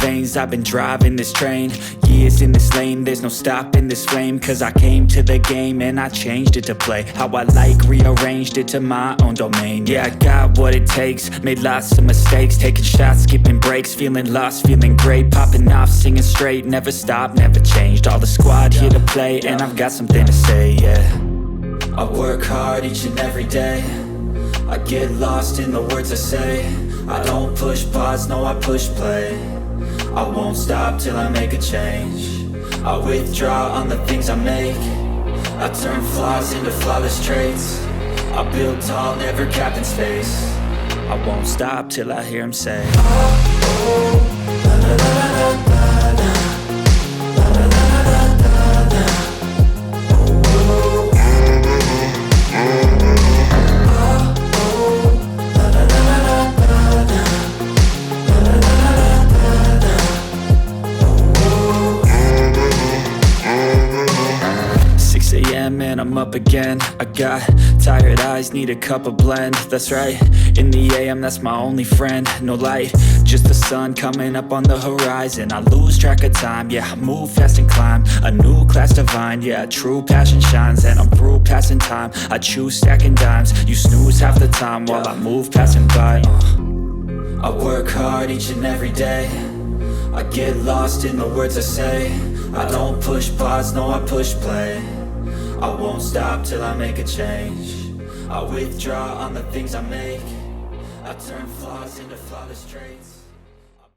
veins, I've been driving this train. Years in this lane, there's no stopping this flame. Cause I came to the game and I changed it to play how I like, rearranged it to my own domain. Yeah, I got what it takes, made lots of mistakes, taking shots, skipping breaks, feeling lost, feeling great, popping off, singing straight, never stopped, never changed. All the squad here to play, and I've got something to say, yeah. I work hard each and every day, I get lost in the words I say. I don't push pause, no I push play. I won't stop till I make a change. I withdraw on the things I make. I turn flaws into flawless traits. I build tall, never capped in space. I won't stop till I hear him say, oh, oh, la la la la la la. And I'm up again. I got tired eyes, need a cup of blend. That's right, in the AM, that's my only friend. No light, just the sun coming up on the horizon. I lose track of time, yeah, I move fast and climb a new class divine, yeah, true passion shines. And I'm through passing time, I choose stacking dimes. You snooze half the time while I move passing by. I work hard each and every day, I get lost in the words I say. I don't push pause, no I push play. I won't stop till I make a change. I withdraw on the things I make. I turn flaws into flawless traits.